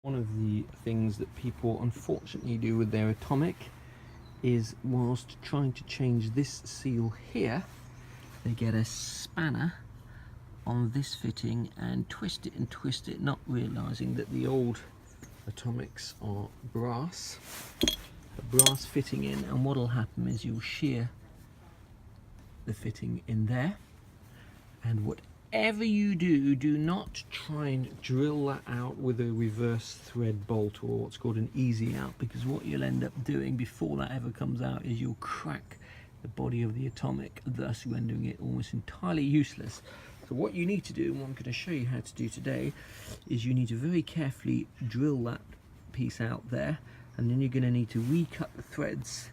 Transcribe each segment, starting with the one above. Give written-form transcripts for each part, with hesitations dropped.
One of the things that people unfortunately do with their atomic is, whilst trying to change this seal here, they get a spanner on this fitting and twist it, not realizing that the old atomics are brass, a brass fitting in, and what will happen is you'll shear the fitting in there, and whatever you do, do not try and drill that out with a reverse thread bolt or what's called an easy out, because what you'll end up doing before that ever comes out is you'll crack the body of the atomic, thus rendering it almost entirely useless. So what you need to do, and what I'm going to show you how to do today, is you need to very carefully drill that piece out there, and then you're going to need to recut the threads.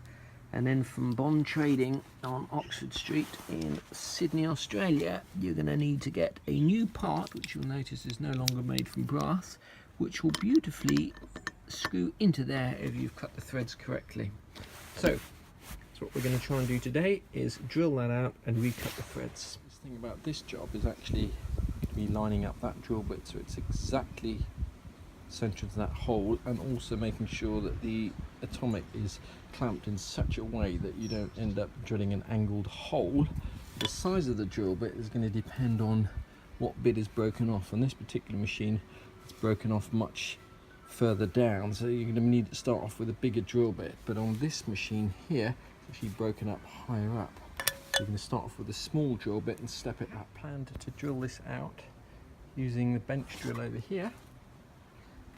And then from Bond Trading on Oxford Street in Sydney, Australia, you're going to need to get a new part, which you'll notice is no longer made from brass, which will beautifully screw into there if you've cut the threads correctly. So what we're going to try and do today is drill that out and recut the threads. The thing about this job is actually to be lining up that drill bit so it's exactly centered to that hole, and also making sure that the atomic is clamped in such a way that you don't end up drilling an angled hole. The size of the drill bit is going to depend on what bit is broken off. On this particular machine, it's broken off much further down, so you're going to need to start off with a bigger drill bit. But on this machine here, it's actually broken up higher up. So you're going to start off with a small drill bit and step it up. Planned to drill this out using the bench drill over here.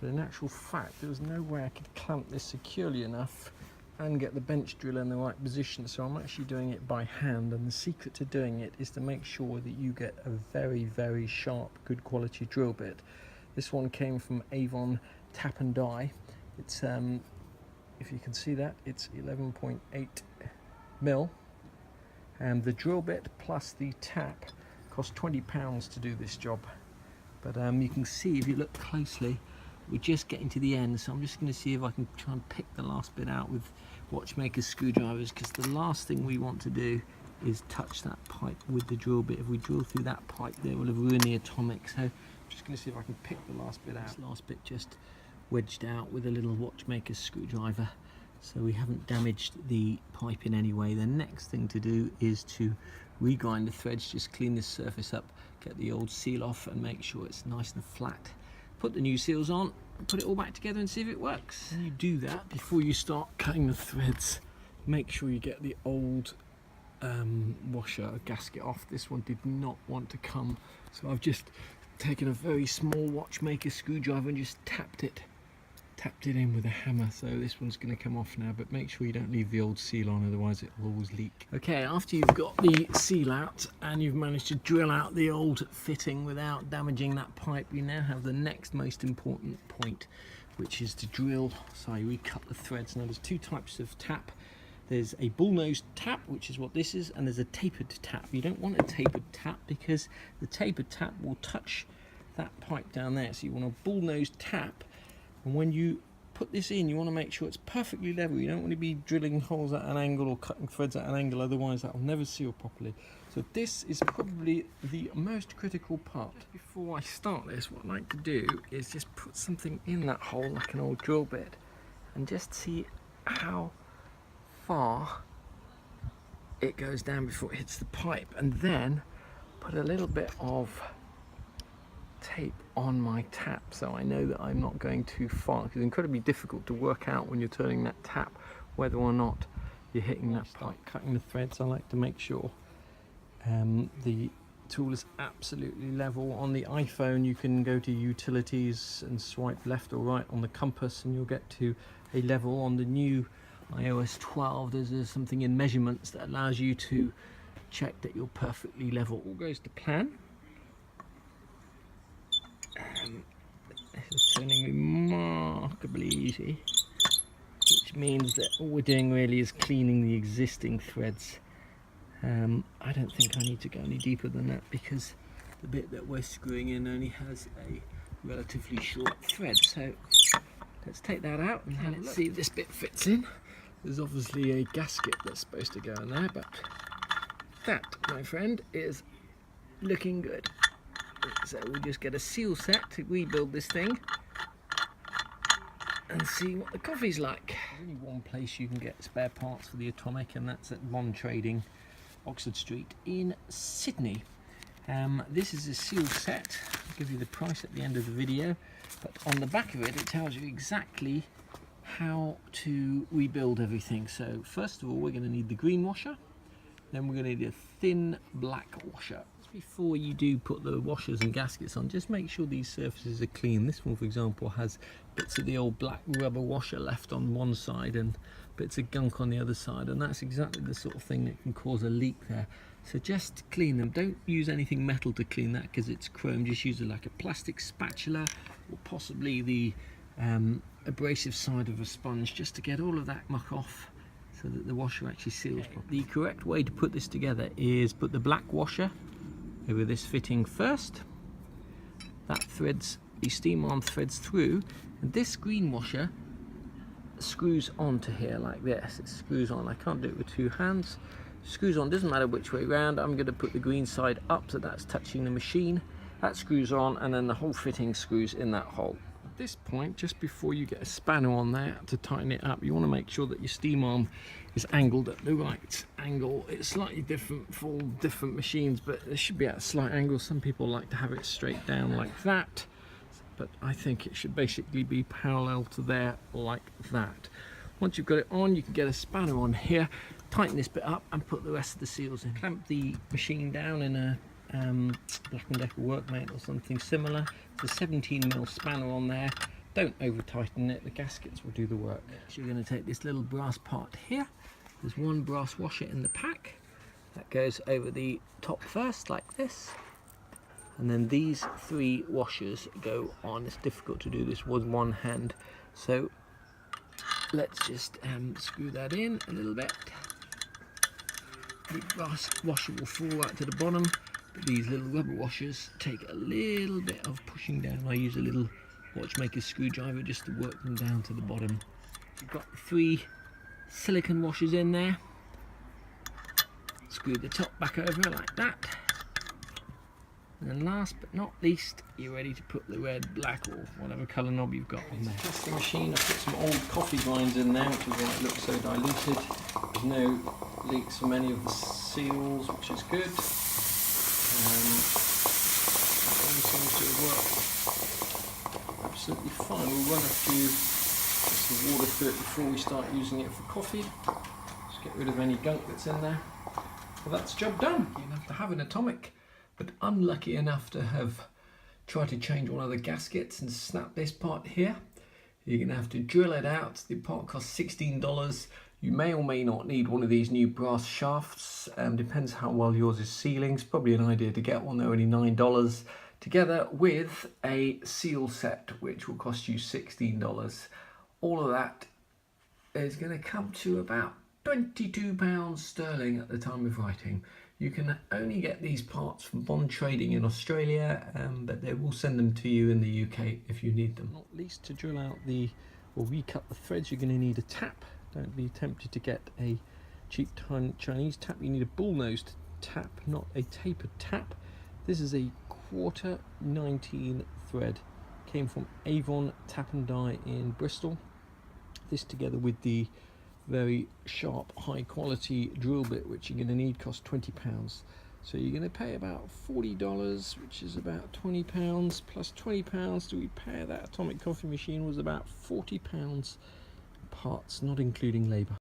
But in actual fact, there was no way I could clamp this securely enough and get the bench drill in the right position, so I'm actually doing it by hand. And the secret to doing it is to make sure that you get a very, very sharp, good quality drill bit. This one came from Avon Tap and Die. It's if you can see that, it's 11.8 mil, and the drill bit plus the tap cost £20 to do this job. But you can see, if you look closely, we're just getting to the end, so I'm just going to see if I can try and pick the last bit out with watchmaker's screwdrivers, because the last thing we want to do is touch that pipe with the drill bit. If we drill through that pipe there, we'll have ruined the atomic. So I'm just going to see if I can pick the last bit out. This last bit just wedged out with a little watchmaker's screwdriver, so we haven't damaged the pipe in any way. The next thing to do is to regrind the threads, just clean this surface up, get the old seal off and make sure it's nice and flat. Put the new seals on, put it all back together and see if it works. When you do that, before you start cutting the threads, make sure you get the old washer gasket off. This one did not want to come, so I've just taken a very small watchmaker screwdriver and just tapped it in with a hammer. So this one's going to come off now, but make sure you don't leave the old seal on, otherwise it will always leak. Okay, after you've got the seal out and you've managed to drill out the old fitting without damaging that pipe, you now have the next most important point, which is to recut the threads. Now there's two types of tap. There's a bullnose tap, which is what this is, and there's a tapered tap. You don't want a tapered tap because the tapered tap will touch that pipe down there. So you want a bullnose tap, and when you put this in, you want to make sure it's perfectly level. You don't want to be drilling holes at an angle or cutting threads at an angle, otherwise that will never seal properly. So this is probably the most critical part. Before I start this, what I like to do is just put something in that hole, like an old drill bit, and just see how far it goes down before it hits the pipe, and then put a little bit of tape on my tap so I know that I'm not going too far, because it's incredibly difficult to work out when you're turning that tap whether or not you're hitting that pipe. Cutting the threads, I like to make sure the tool is absolutely level. On the iPhone you can go to utilities and swipe left or right on the compass and you'll get to a level. On the new iOS 12 there's something in measurements that allows you to check that you're perfectly level. All goes to plan. This is turning remarkably easy, which means that all we're doing really is cleaning the existing threads. I don't think I need to go any deeper than that, because the bit that we're screwing in only has a relatively short thread. So let's take that out and let's see if this bit fits in. There's obviously a gasket that's supposed to go in there, but that, my friend, is looking good. So we'll just get a seal set to rebuild this thing. and see what the coffee's like. There's only one place you can get spare parts for the Atomic, and that's at Bond Trading, Oxford Street in Sydney. This is a seal set. I'll give you the price at the end of the video, but on the back of it, it tells you exactly how to rebuild everything. So first of all, we're going to need the green washer, then we're going to need a thin black washer. Before you do put the washers and gaskets on, just make sure these surfaces are clean. This one, for example, has bits of the old black rubber washer left on one side and bits of gunk on the other side, and that's exactly the sort of thing that can cause a leak there. So just clean them. Don't use anything metal to clean that because it's chrome. Just use like a plastic spatula or possibly the abrasive side of a sponge just to get all of that muck off so that the washer actually seals. The correct way to put this together is put the black washer over this fitting first. That threads, the steam arm threads through, and this green washer screws onto here like this. It screws on. I can't do it with two hands. Screws on, doesn't matter which way round. I'm going to put the green side up so that's touching the machine. That screws on, and then the whole fitting screws in that hole. At this point, just before you get a spanner on there to tighten it up, you want to make sure that your steam arm is angled at the right angle. It's slightly different for all different machines, but it should be at a slight angle. Some people like to have it straight down like that, but I think it should basically be parallel to there like that. Once you've got it on, you can get a spanner on here, tighten this bit up and put the rest of the seals in. Clamp the machine down in a Black & Decker workmate or something similar. There's a 17mm spanner on there. Don't over tighten it, the gaskets will do the work. So you're going to take this little brass part here. There's one brass washer in the pack. That goes over the top first like this. And then these three washers go on. It's difficult to do this with one hand. So let's just screw that in a little bit. The brass washer will fall right to the bottom. These little rubber washers take a little bit of pushing down. I use a little watchmaker's screwdriver just to work them down to the bottom. You've got three silicone washers in there. Screw the top back over like that. And then last but not least, you're ready to put the red, black or whatever colour knob you've got on there. Test the machine. I've put some old coffee grinds in there, which is why it looks so diluted. There's no leaks from any of the seals, which is good. Everything seems to work absolutely fine. We'll run a few bits of water through it before we start using it for coffee. Just get rid of any gunk that's in there. Well, that's the job done. You have to have an Atomic, but unlucky enough to have tried to change one of the gaskets and snap this part here. You're going to have to drill it out. The part costs $16. You may or may not need one of these new brass shafts. Depends how well yours is sealing. It's probably an idea to get one. They're only $9. Together with a seal set, which will cost you $16. All of that is going to come to about £22 sterling at the time of writing. You can only get these parts from Bond Trading in Australia, but they will send them to you in the UK if you need them. Not least, to drill out or recut the threads, you're going to need a tap. Don't be tempted to get a cheap Chinese tap. You need a bull-nosed tap, not a tapered tap. This is a 1/4 19 thread. Came from Avon Tap and Die in Bristol. This together with the very sharp, high quality drill bit, which you're going to need, costs £20. So you're going to pay about $40, which is about £20, plus £20 to repair that Atomic coffee machine was about £40. Parts, not including labour.